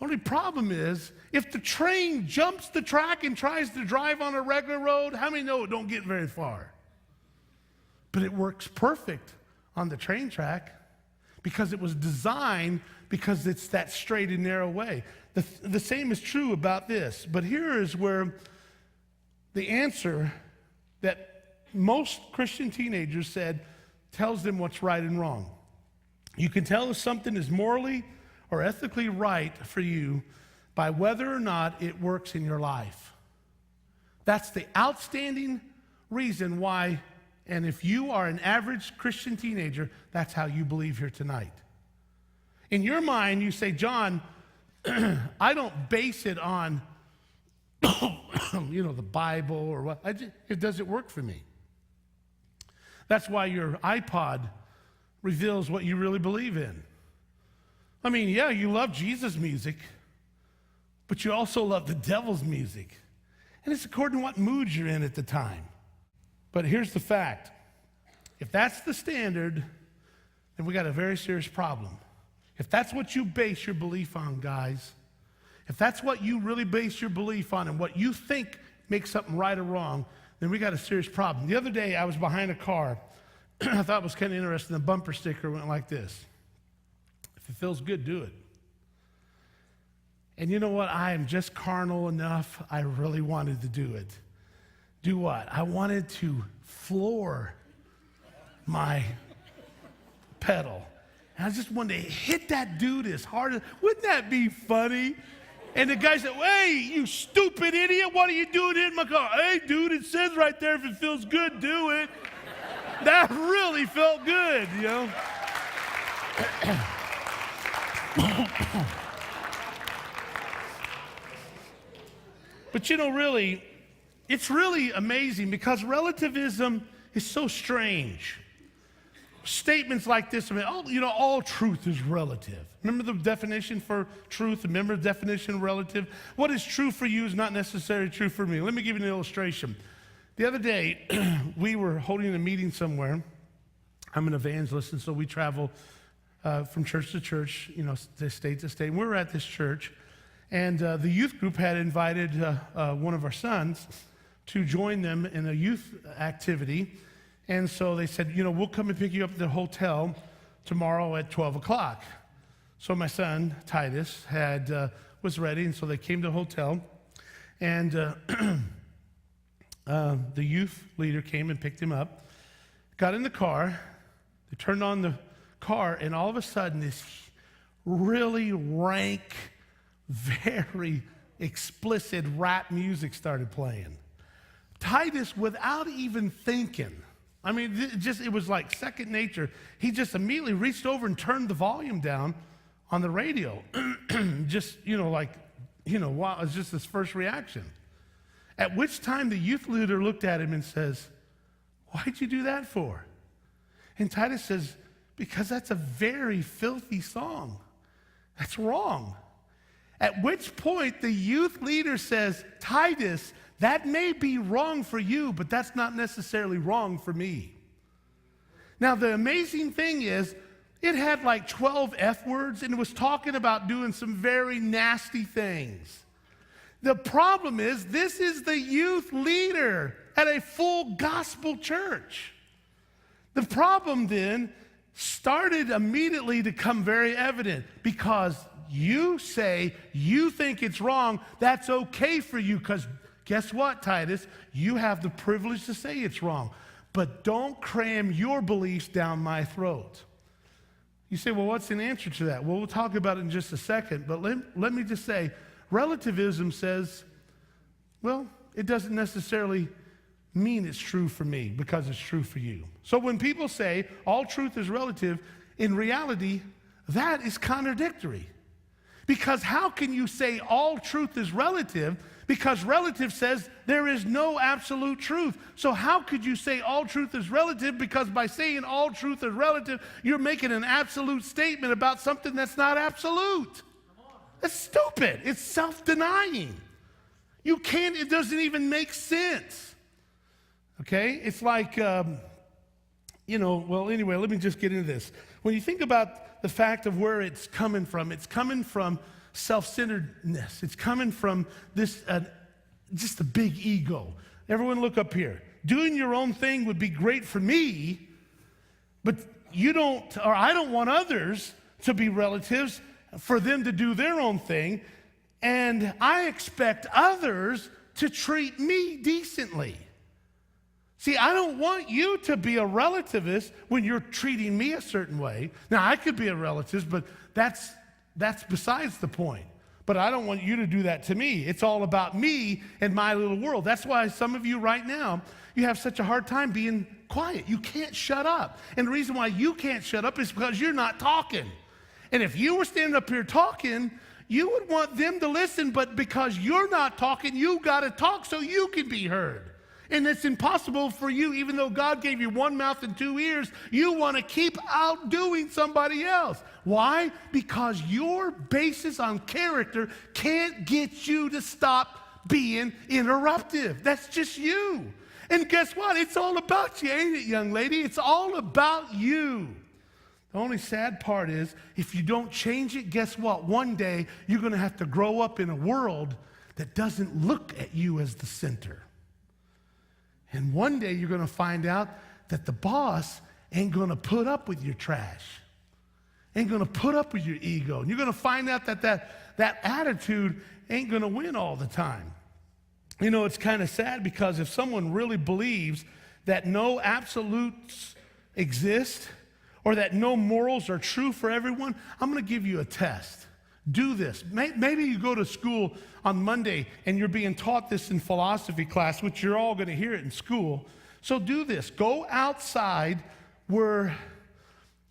Only problem is, if the train jumps the track and tries to drive on a regular road, how many know it don't get very far? But it works perfect on the train track because it was designed because it's that straight and narrow way. The same is true about this. But here is where the answer that most Christian teenagers said tells them what's right and wrong. You can tell if something is morally or ethically right for you by whether or not it works in your life. That's the outstanding reason why, and if you are an average Christian teenager, that's how you believe here tonight. In your mind, you say, John, I don't base it on, the Bible or what. It doesn't work for me. That's why your iPod reveals what you really believe in. I mean, yeah, you love Jesus' music, but you also love the devil's music. And it's according to what mood you're in at the time. But here's the fact. If that's the standard, then we got a very serious problem. If that's what you base your belief on, guys, if that's what you really base your belief on and what you think makes something right or wrong, then we got a serious problem. The other day, I was behind a car. I thought it was kind of interesting. The bumper sticker went like this. If it feels good, do it. And you know what? I am just carnal enough. I really wanted to do it. Do what? I wanted to floor my pedal. And I just wanted to hit that dude as hard as, wouldn't that be funny? And the guy said, hey, you stupid idiot, what are you doing in my car? Hey, dude, it says right there, if it feels good, do it. That really felt good, you know. But really, it's really amazing because relativism is so strange. Statements like this, all truth is relative. Remember the definition for truth? Remember the definition of relative? What is true for you is not necessarily true for me. Let me give you an illustration. The other day, we were holding a meeting somewhere. I'm an evangelist, and so we travel from church to church, state to state. And we were at this church, and the youth group had invited one of our sons to join them in a youth activity. And so they said, we'll come and pick you up at the hotel tomorrow at 12 o'clock. So my son, Titus, was ready, and so they came to the hotel. And the youth leader came and picked him up, got in the car, they turned on the car, and all of a sudden this really rank, very explicit rap music started playing. Titus, without even thinking, it was like second nature. He just immediately reached over and turned the volume down on the radio. Wow, it was just his first reaction. At which time the youth leader looked at him and says, why'd you do that for? And Titus says, because that's a very filthy song. That's wrong. At which point the youth leader says, Titus, that may be wrong for you, but that's not necessarily wrong for me. Now, the amazing thing is, it had like 12 F words, and it was talking about doing some very nasty things. The problem is, this is the youth leader at a full gospel church. The problem then started immediately to come very evident because you say you think it's wrong, that's okay for you because guess what, Titus? You have the privilege to say it's wrong, but don't cram your beliefs down my throat. You say, well, what's an answer to that? Well, we'll talk about it in just a second, but let me just say, relativism says, well, it doesn't necessarily mean it's true for me because it's true for you. So when people say all truth is relative, in reality, that is contradictory. Because how can you say all truth is relative? Because relative says there is no absolute truth. So how could you say all truth is relative? Because by saying all truth is relative, you're making an absolute statement about something that's not absolute. That's stupid. It's self-denying. It doesn't even make sense. Okay? It's like, well, anyway, let me just get into this. When you think about the fact of where it's coming from self-centeredness. It's coming from this, just a big ego. Everyone look up here. Doing your own thing would be great for me, but you don't, or I don't want others to be relatives, for them to do their own thing, and I expect others to treat me decently. See, I don't want you to be a relativist when you're treating me a certain way. Now, I could be a relativist, but that's besides the point. But I don't want you to do that to me. It's all about me and my little world. That's why some of you right now, you have such a hard time being quiet. You can't shut up. And the reason why you can't shut up is because you're not talking. And if you were standing up here talking, you would want them to listen, but because you're not talking, you got to talk so you can be heard. And it's impossible for you, even though God gave you one mouth and two ears, you want to keep outdoing somebody else. Why? Because your basis on character can't get you to stop being interruptive. That's just you. And guess what? It's all about you, ain't it, young lady? It's all about you. The only sad part is, if you don't change it, guess what? One day, you're going to have to grow up in a world that doesn't look at you as the center. And one day you're going to find out that the boss ain't going to put up with your trash, ain't going to put up with your ego. And you're going to find out that attitude ain't going to win all the time. You know, it's kind of sad, because if someone really believes that no absolutes exist or that no morals are true for everyone, I'm going to give you a test. Do this. Maybe you go to school on Monday and you're being taught this in philosophy class, which you're all going to hear it in school. So do this. Go outside where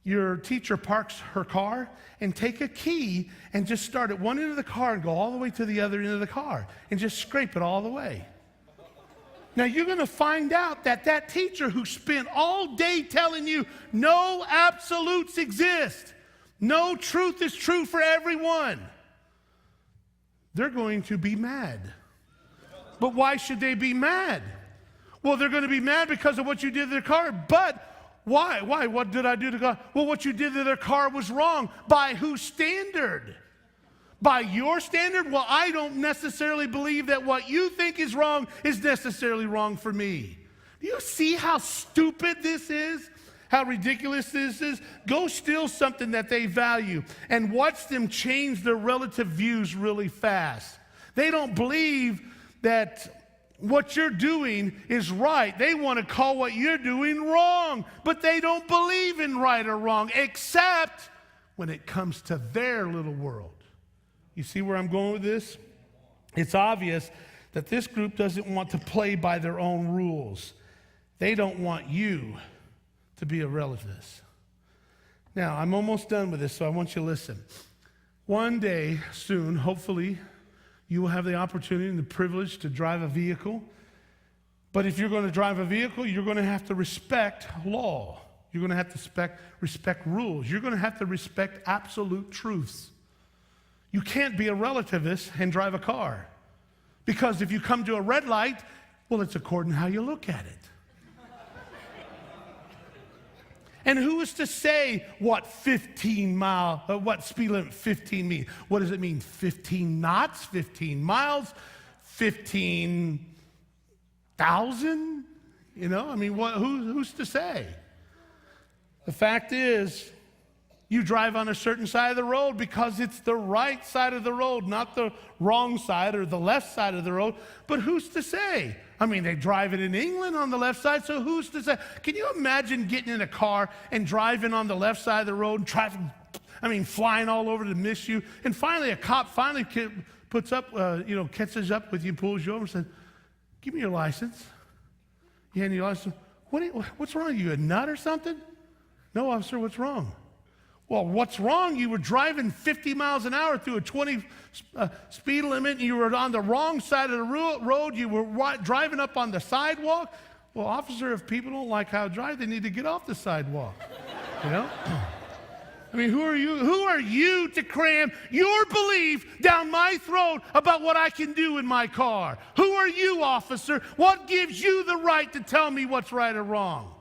your teacher parks her car and take a key and just start at one end of the car and go all the way to the other end of the car and just scrape it all the way. Now, you're going to find out that teacher who spent all day telling you no absolutes exist, no truth is true for everyone, they're going to be mad. But why should they be mad? Well, they're going to be mad because of what you did to their car. But why? Why? What did I do to God? Well, what you did to their car was wrong. By whose standard? By your standard? Well, I don't necessarily believe that what you think is wrong is necessarily wrong for me. Do you see how stupid this is? How ridiculous this is? Go steal something that they value and watch them change their relative views really fast. They don't believe that what you're doing is right. They want to call what you're doing wrong, but they don't believe in right or wrong, except when it comes to their little world. You see where I'm going with this? It's obvious that this group doesn't want to play by their own rules. They don't want you to be a relativist. Now, I'm almost done with this, so I want you to listen. One day soon, hopefully, you will have the opportunity and the privilege to drive a vehicle. But if you're going to drive a vehicle, you're going to have to respect law. You're going to have to respect rules. You're going to have to respect absolute truths. You can't be a relativist and drive a car. Because if you come to a red light, well, it's according to how you look at it. And who is to say what what speed limit 15 means? What does it mean? 15 knots, 15 miles, 15,000? You know, I mean, who's to say? The fact is, you drive on a certain side of the road because it's the right side of the road, not the wrong side or the left side of the road. But who's to say? I mean, they drive it in England on the left side, so who's to say? Can you imagine getting in a car and driving on the left side of the road and traffic, flying all over to miss you? And finally, a cop puts up, catches up with you, pulls you over and says, "Give me your license." You hand your license. What's wrong? Are you a nut or something? "No, officer, what's wrong?" "Well, what's wrong? You were driving 50 miles an hour through a 20 speed limit, and you were on the wrong side of the road. You were driving up on the sidewalk." "Well, officer, if people don't like how I drive, they need to get off the sidewalk." You know? I mean, who are you? Who are you to cram your belief down my throat about what I can do in my car? Who are you, officer? What gives you the right to tell me what's right or wrong?